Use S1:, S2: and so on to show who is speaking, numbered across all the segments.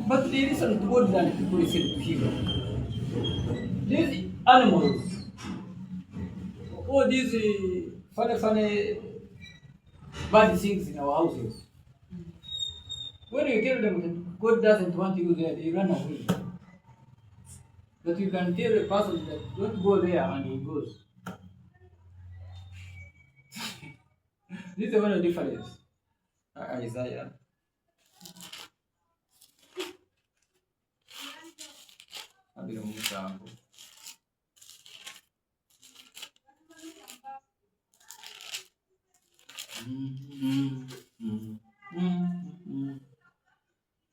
S1: But they listen to God than people listen to him. These animals, all these funny bad things in our houses, when you tell them that God doesn't want you there, they run away. But you can tell a person that don't go there and he goes. This is one of the difference. Isaiah.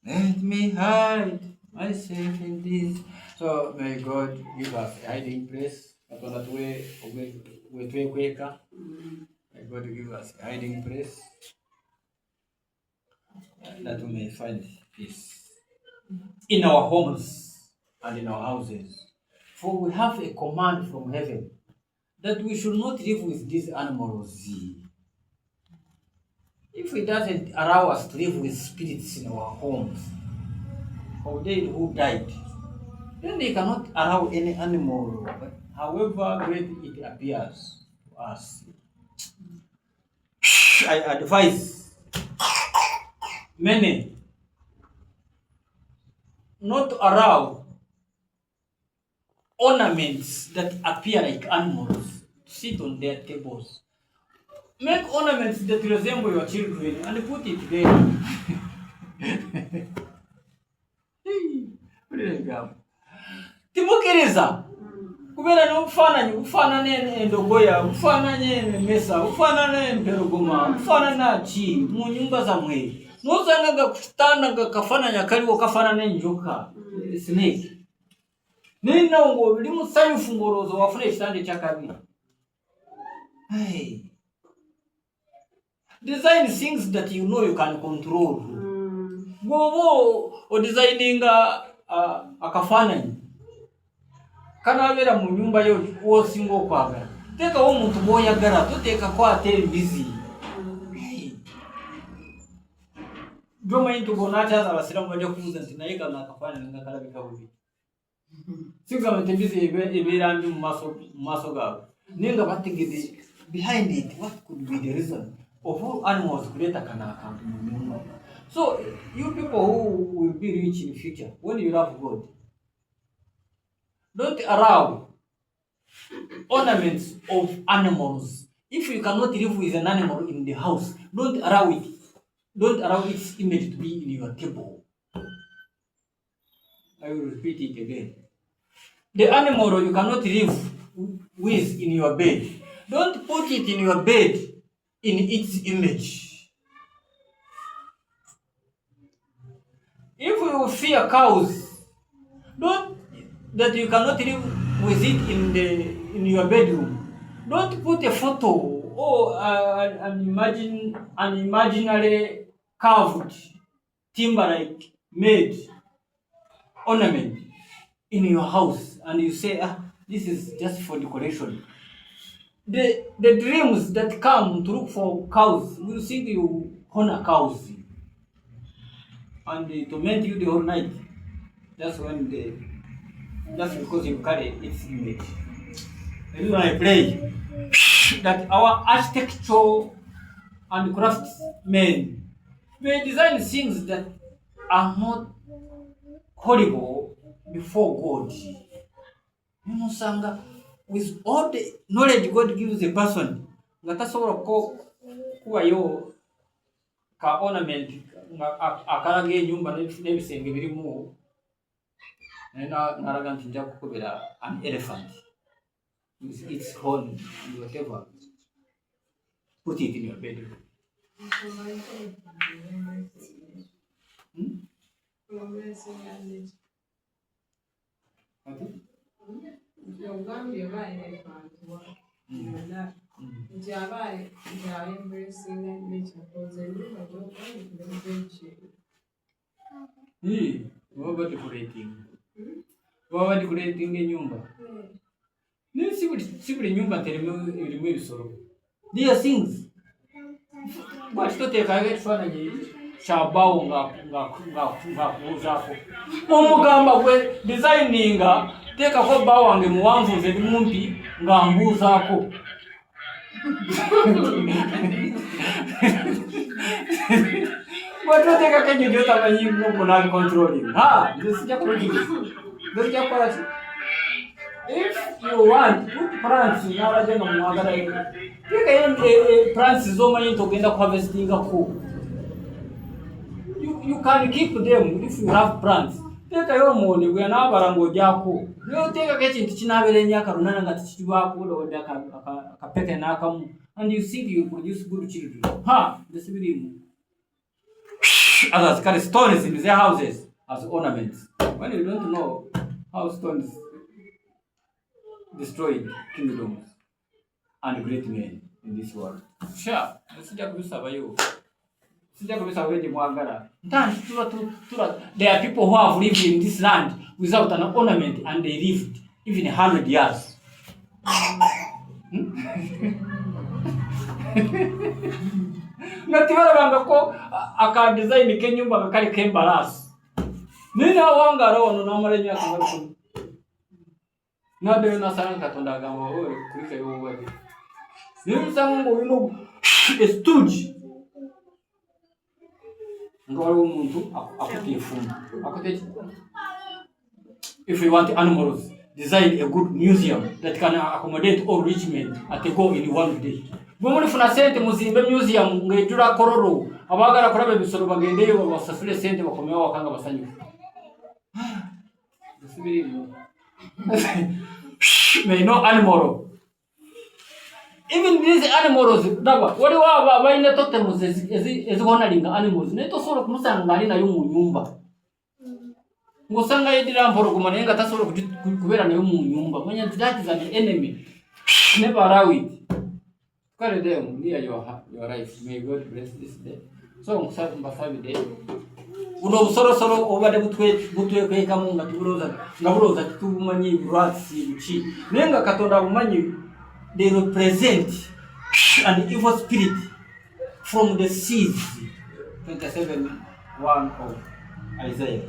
S1: Let me hide myself in this. So may God give us a hiding place. May God give us a hiding place that we may find peace in our homes and in our houses. For we have a command from heaven that we should not live with these animals. If it doesn't allow us to live with spirits in our homes, of they who died, then they cannot allow any animal, however great it appears to us. I advise many not to allow ornaments that appear like animals to sit on their tables. Make ornaments that resemble your children and put it there. Timukiriza kubera n'obufaananyi bufaanana endogoya, bufaanana emmesa, bufaanana empologoma, bufaanana ki mu nyumba zammwe n'osanga gakutanda gakafaananyi akaliwo kafaanana enjoka, snake. Naye nawe ng'oli musanyufu ng'olowooza wafuna ekitanda ekyakabi. Hey. Design things that you know you can control. Go or designing akafaananyi kanabeera mu nyumba yo osinga okwagala. Teekawo omuntu gw'oyagala, toteekako ate embizi. Gyomanyi nti bw'onaakyaza abasiraamu bajja kubuuza nti naye kano akafaananyi nga kalabika bubi. Sigamba nti embizi ebeera mbi mu maaso gaabwe. Naye nga bategedde behind it what could be the reason of all animals create a kanaka. So you people who will be rich in the future, when you love God, don't allow ornaments of animals. If you cannot live with an animal in the house, don't allow it. Don't allow its image to be in your table. I will repeat it again. The animal you cannot live with in your bed, don't put it in your bed in its image. If you fear cows, don't that you cannot live with it in your bedroom. Don't put a photo or an imaginary carved timber-like made ornament in your house, and you say, this is just for decoration. The dreams that come to look for cows will think you honor cows and they torment you the whole night. That's because you carry its image. The reason I pray that our architecture and craftsmen may design things that are not horrible before God. You know, Sanga, with all the knowledge God gives a person, ngatasobola kubayo ka ornament akalaga enyumba n'ebisenge birimu, naraga nti nja kukubira an elephant with its horn and whatever. Put it in your bedroom. What decorating? What decorating a nyumba? Si buli nyumba terimu ebisoro. There are things. What to take a ekifaananyi kyabbaawo ng'akubuuzaako. Omugamba gwe designinga teekako bba wange muwanvu nze ndi mumpi nga mbuuzaako. Bw'oteekako ekyo gy'otamanyi nali controlling. Nze sijja kukola ki? If you want, put plants n'abajja nga mwagala teekayo plants z'omanyi nti ogenda kuharvestingako. You can keep them if you have plants. Teekayo omwoni bwe yanaabala ng'ogyako. N'oteekako ekintu kinaabeera emyaka 8 nga tekikibaako wadde akapeke n'akamu. And you think you produce good children. Nze sibiriimu. Others carry stones in their houses as ornaments. When you don't know how stones destroyed kingdoms and great men in this world. Sijja kubisabayo. Sijja kubisabayo ndi mwagala. There are people who have lived in this land without an ornament and they lived even 100 years. Natibalabangako akadesign k'ennyumba nga kali k'embalaasi. Naye naawangala wano n'amala emyaka nga 10. N'addayo n'asanga Katonda agamba kulikayo obubwadde. Naye nsanga ng'olina estoogi nga waliwo omuntu akutte enfumba. If you want animals, design a good museum that can accommodate all rich men at a go in one day. Bwe mulifuna sente muzimbe museum ng'ejjula kororo, abaagala kulaba ebisolo bagendeyo basasule sente bakomewo waka nga basanyufu. May no animal. Even these animals, waliwo abalina totems ezihonalinga animals, naye tosobola okumusanga ng'ali nayo mu nnyumba. Ng'osanga yeddira mpologoma naye nga tasobola kubeera nayo mu nnyumba. Manya nti that is an enemy. Never allow it. Carry them near your life. May God bless this day. So mbasabide buno obusorosoro obadde butwekwekamu nga bulooza tubumanyi lwasi buki naye nga Katonda bumanyi. They represent an evil spirit from the seas. 27:1 of Isaiah.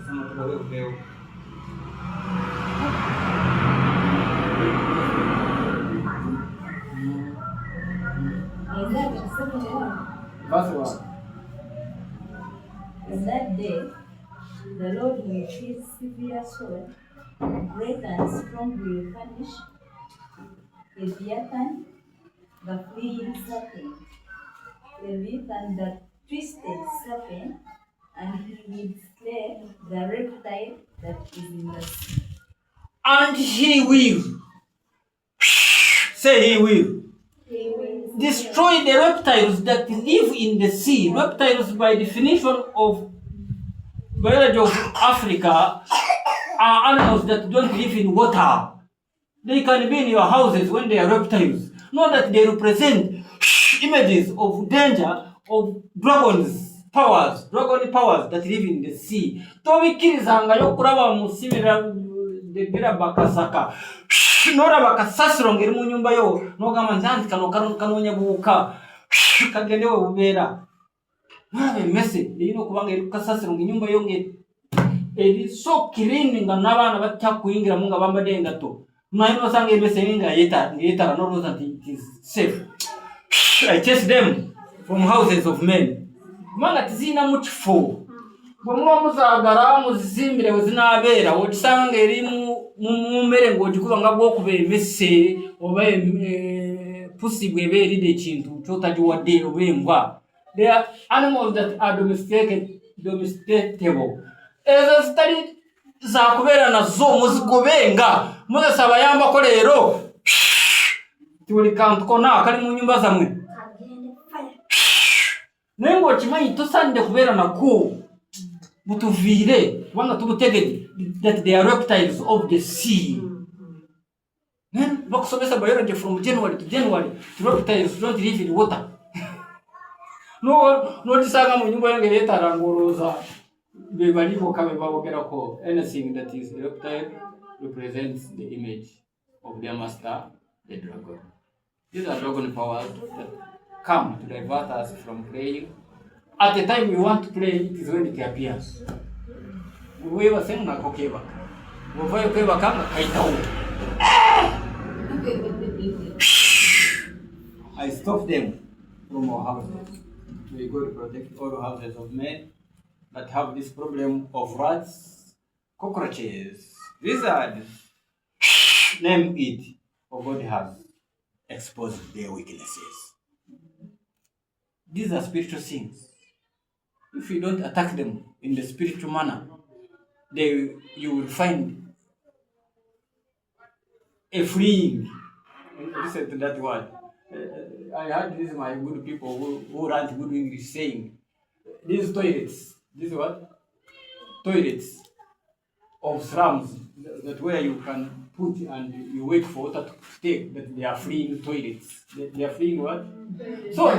S1: Verse 1.
S2: In that day, the Lord will his severe sword, great and strong will punish Leviathan, the fleeing serpent, Leviathan, the twisted serpent, and he will slay the reptile that is in the sea.
S1: And he will. Say he will.
S2: He will
S1: Destroy the reptiles that live in the sea. Reptiles, by definition of biology of Africa, are animals that don't live in water. They can be in your houses when they are reptiles. Not that they represent images of danger of dragons powers that live in the sea. Tobikirizanga yokuraba musibira debira bakasaka. Nora bakasasiro ngeri mu nyumba yo nogamba ntanti kanonya buuka kagendewe bubeera. Mwabe message lino kubanga eri kasasiro nginyumba yo eri so clean nga n'abaana batakuyingira mu nga bambadde engato. Naye osanga ebese nga yetara no that it is safe. I chase them from houses of men. Manga tizina mu kifo. Bwe muba muzaagala muzizimbire we zinaabeera okisanga eri mu mmere ng'ogikuba nga bw'okuba emmese oba pusi bw'eba erida ekintu kyotagiwadde oba embwa. They are animals that are domesticable. Ezo zitali za kubeera nazo muzigobenga muzesa abayambako leero buli kantu konna kali mu nyumba zammwe naye ng'okimanyi tosaanidde kubeera nako butuviire kubanga tubutegedde that they are reptiles of the sea. Bakusomesa biology from January to January. The reptiles don't live in water. N'ogisanga mu nyumba yange yeetala ng'olowooza be baliko kabe babogerako. Anything that is reptile represents the image of their master, the dragon. These are dragon powers that come to divert us from praying At the time we want to play, it is when it appears. We were saying na kokeba. Wofai kokeba kanga kaitau. I stopped them from our houses. We go to protect all houses of men that have this problem of rats, cockroaches, lizards. Name it, for God has exposed their weaknesses. These are spiritual things. If you don't attack them in the spiritual manner, you will find a freeing. Listen to that word. I heard this my good people who run good English saying, these toilets, this what? Toilets of slums, that where you can put and you wait for water to take, that they are freeing toilets. They are freeing what? So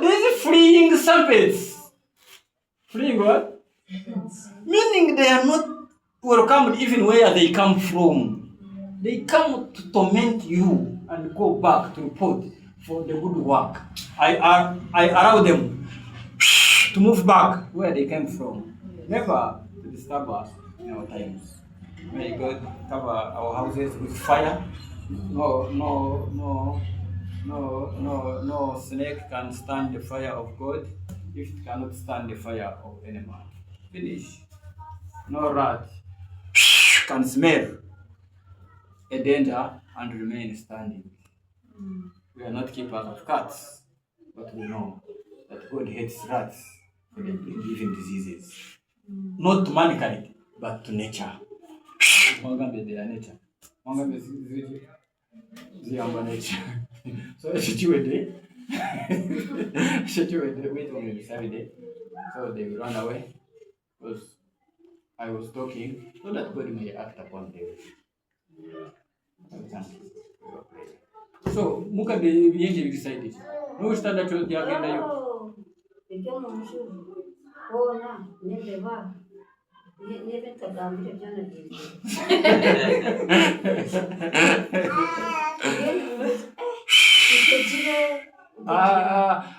S1: these freeing serpents. Freeing what? Meaning they are not welcomed even where they come from. They come to torment you and go back to report for the good work. I allow them to move back where they came from. Never to disturb us in our times. May God cover our houses with fire. No snake can stand the fire of God if it cannot stand the fire of any man. Finish. No rat can smell a danger and remain standing. We are not keepers of cats, but we know that God hates rats for they bring living diseases. Not to mankind, but to nature. Wangambe they are nature. Wangambe ziyamba nature. So wait only Saturday. So they will run away. Because I was talking so that God may act upon them. So muka be biyenje excited. No stand at your agenda you.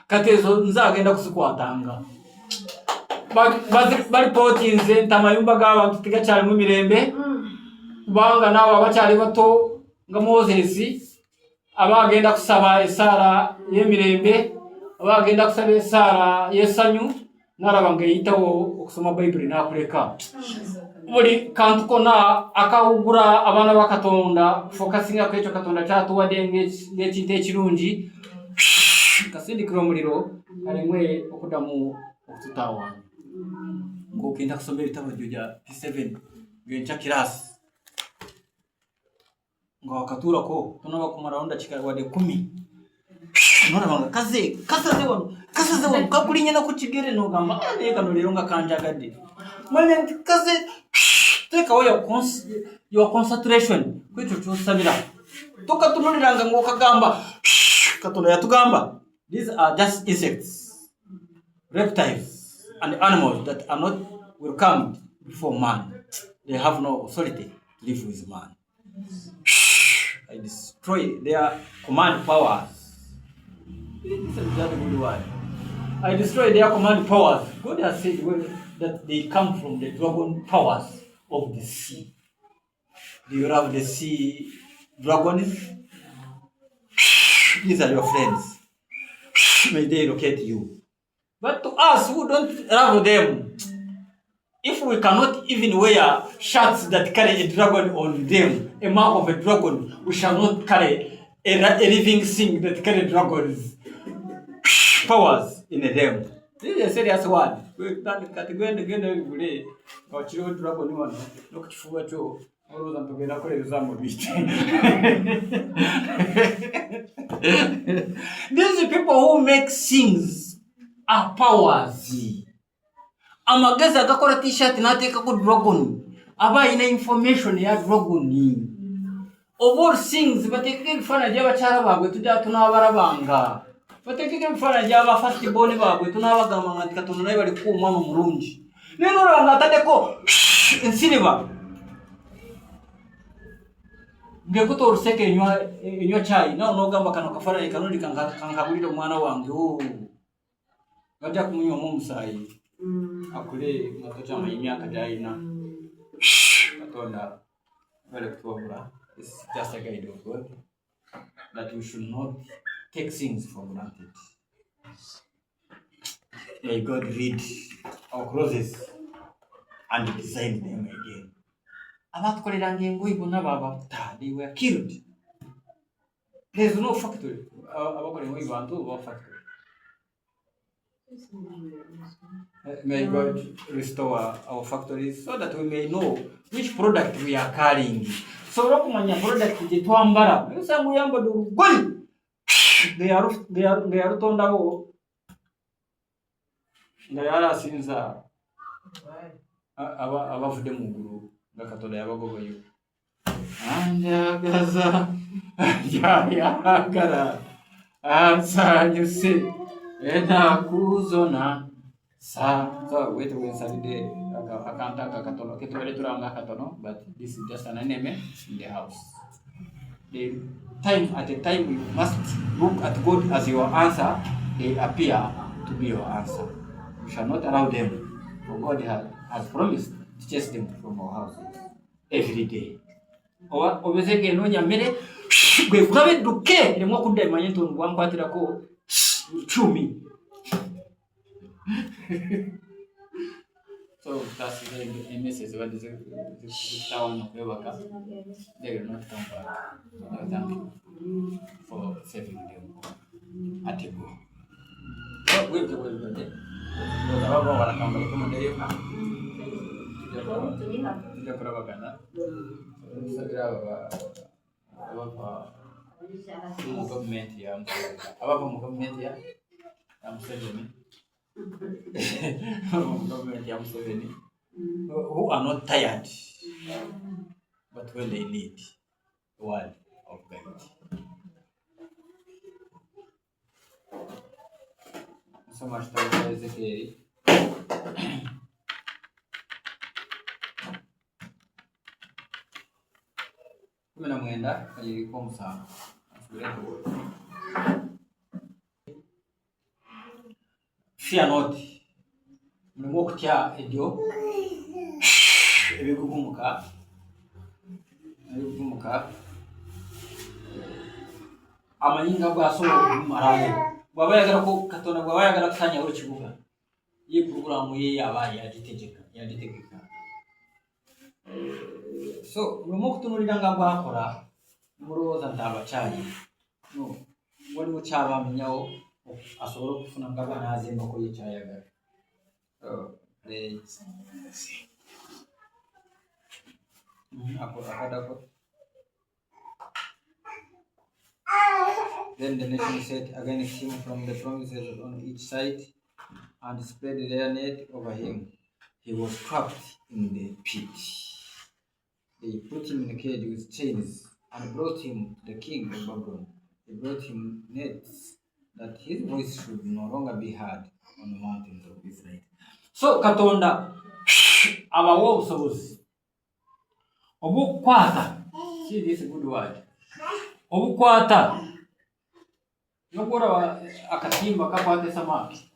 S1: Katezo nzagenda kusikwatanga. Bari potinze ntamayumba g'abantu tigacyari mu mirembe. Banga nawe abacyari bato nga Moses abagenda kusaba esara y'emirembe, abagenda kusaba esara yesanyu narabanga yitaho okusoma Bible nakureka. Buli kantu kona akawugura abana bakatonda focusinga kwecho katonda kyatuwadde ng'ekintu ekirungi kasindikira omuliro kalemwe okudamu okututawa ng'okenda kusoma ebitabo bya P7 ng'enkya kirasi nga wakatura ko tunaba kumara onda chikawade 10 nona banga kasaze wano kakulinye na kuchigere no gamba eka no lero nga kanjagadde mwene kaze take away your concentration kwecho cyosabira toka tunuliranga ngo kagamba katola yatugamba. These are just insects, reptiles and animals that are not welcomed before man. They have no authority to live with man. I destroy their command powers. This is that good word. I destroy their command powers. God has said that they come from the dragon powers of the sea. Do you love the sea dragons? These are your friends. May they locate you. But to us who don't love them, if we cannot even wear shirts that carry a dragon on them, a mark of a dragon, we shall not carry a living thing that carry dragons powers in them. This is a serious word. These people who make things are powers. Amagezi agakora t-shirt nateka ku dragon aba ina information ya dragon of all things bateka ibifana by'abacara bagwe tujya tunabarabanga bateka ibifana by'aba first born bagwe tunabagama ngatika tunaye bari ku mwana umurungi neno ranga atadeko insiniba ngeko to ruseke nywa chai na onogamba kano kafara ikanuri kankabulira umwana wange bajja kumunywa omusaayi akule matoto emyaka gy'alina. Katonda bale kutwabula. This is just a guide of God that we should not take things for granted. May God read our clothes and design them again. Abatukoleranga engoye bonna babakuta, they were killed. There is no factory. Abakola engoye bantu ba factory. May God restore our factories so that we may know which product we are carrying. So okumanya product gye twambala usanga uyambadde olugoye nga yalutondawo nga yalasinza abavudde mu ggulu nga Katonda yabagobayo. Anjagaza yayagala ansanyuse ennaku zonna. So wait we Saturday akanta katono ketwale turanga katono, but this is just an enemy in the house. The time at a time we must look at God as your answer. They appear to be your answer. We shall not allow them, for God has promised to chase them from our houses every day. Obezege nonya mere gwe kulabe duke ne mwakudde manye ntono bwankwatirako chumi. So that's the message. What is the town of Rebecca? They will not come back. Thank you for saving them at a go. So we'll go with it. Those are all our number. Come on, there you are. Tidak berapa kan? Segera apa movement ya, apa movement ya, yang sedemi. Who are not tired, but when they need the word of God. So much time for Ezekiel. Kumena mwenda kajiri komsa. Fear not. Mulimo okutya ebyo ebigugumuka amanyinga bwasobola okumalayo. Bw'aba ayagala ko Katonda bw'aba ayagala kusanyawo ekibuga, ye puroguramu ye aba yagitegeka. So mulimo okutunuulira nga bw'akola mulowooza nti abakyayi. No, waliwo kyabamenyawo asobola okufuna nga banaazembako ye kyayagala. Then the nation set against him from the provinces on each side and spread their net over him. He was trapped in the pit. They put him in a cage with chains and brought him to the king of Babylon. They brought him nets that his voice should no longer be heard on the mountains of Israel. So Katonda abawa obusobozi obukwata. See, this is a good word. Obukwata nokora akatimba kakwate samaki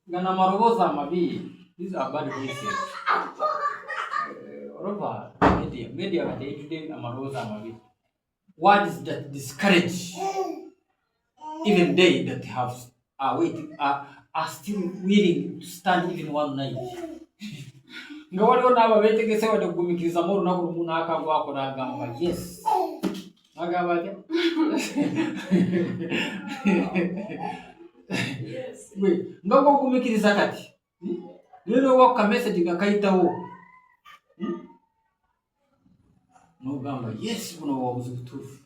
S1: gana maroboza amabi. These are bad voices. Oroba media kate amaroboza amabi. Words that discourage even they that are still willing to stand even one night. Nga waliwo n'abo beetegese wadde okugumikirizamu olunaku lumu n'akagwako n'agamba yes. Agamba atya? Nga gw'ogumikiriza kati leero owa kamesagi nga kayitawo n'ogamba yes buno bwabuzi butuufu.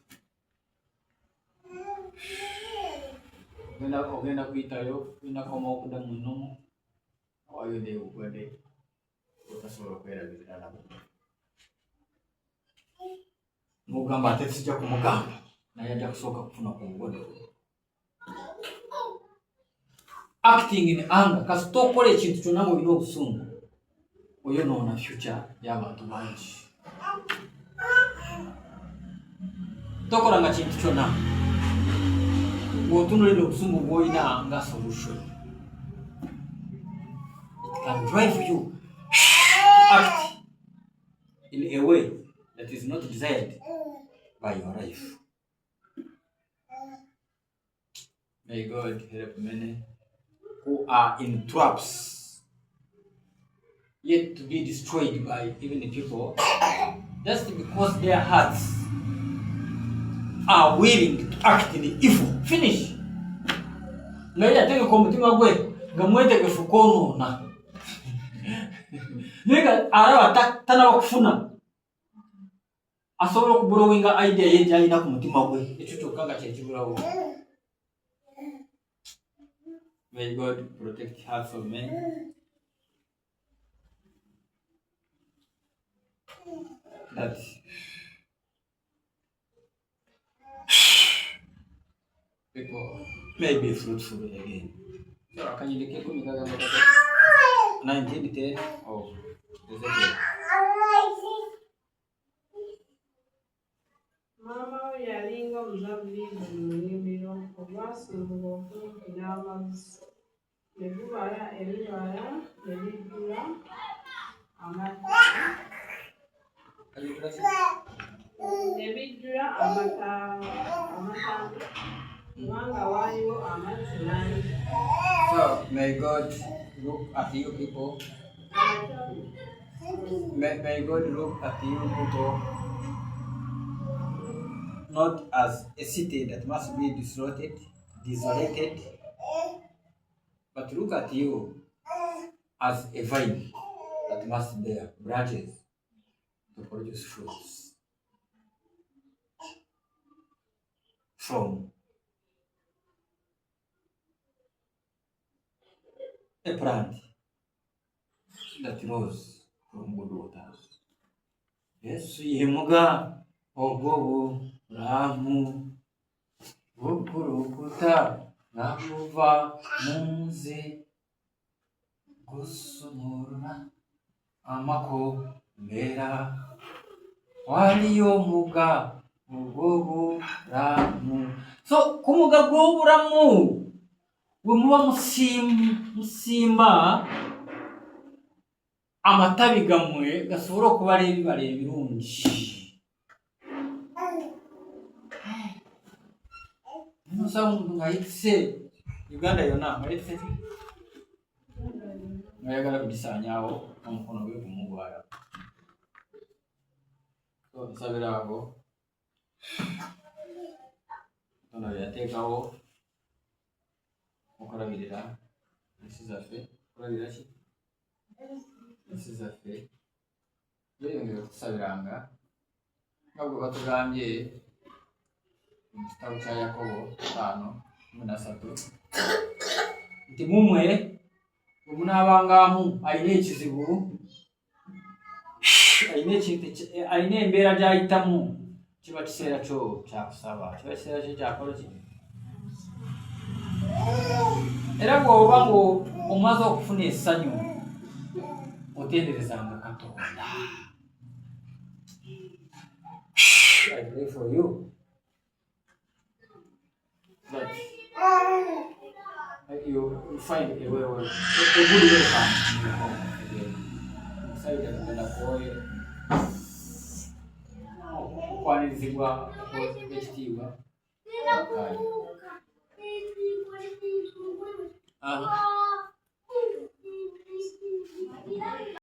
S1: Ogenda kuyitayo olina komawo okuddamu nnomu awayo neewugwadde otasobola okwerabirira nabo. N'ogamba ate sijja kumugamba naye ajja kusooka kufuna ku bugodo. Acting in anger, kasita okola ekintu kyonna ng'olina obusungu oyonoona future y'abantu bangi. Tokolanga kintu kyonna bw'otunuulira obusungu bw'olina nga solution, it can drive you to act in a way that is not desired by your life. May God help many who are in traps, yet to be destroyed by even people, just because their hearts are willing to act in evil. Finish. Naye yategeka omutima gwe nga mwetegefu kwonoona. Naye nga araba tanaba kufuna asobola okuburowinga idea ye gy'alina ku mutima gwe, ekyo kyokka nga kyekibulawo. May God protect hearts of men. That people may be fruitful again. So can you indicate 1910 of Ezekiel?
S3: Mama yalinga omuzabibu mu nnimiro olwasimbula okumpi n'amazzi, ne gubala ebibala ne bijjula amata kubanga waaliwo amazzi mangi.
S1: So may God look at you people. May God look at you people not as a city that must be desolated, but look at you as a vine that must bear branches to produce fruits from a plant that rose from good waters. Yes, yemuga ogobo ramu gukurukuta nakuva munzi gusumuruna amako mera waliyo muga ogobo ramu. So kumuga gw'obulamu bwe muba musimba amatabi gammwe gasobola okubala ebibala ebirungi. Nosaba omuntu ng'ayitise Uganda yonna ng'ayitise ki ng'ayagala kugisaanyaawo omukono gwe gumugwala. So nsabira abo Katonda bye yateekawo okulabirira ensi zaffe, okulabirira ki ensi zaffe, beeyongera okutusabiranga nga bwe batugambye mu kitabo kya Yakobo 5:13 nti mumwe bwe munaabangamu alina ekizibu, alina embeera gy'ayitamu, kiba kiseera kyo kyakusaba, kiba kiseera kyo kyakola ki. Era bw'oba ng'omaze okufuna essanyu otenderezanga Katonda. I pray for you that you find a way, a good welcome in your home again. Nsabira Katonda kuwoye okwanirizibwa ekitiibwa.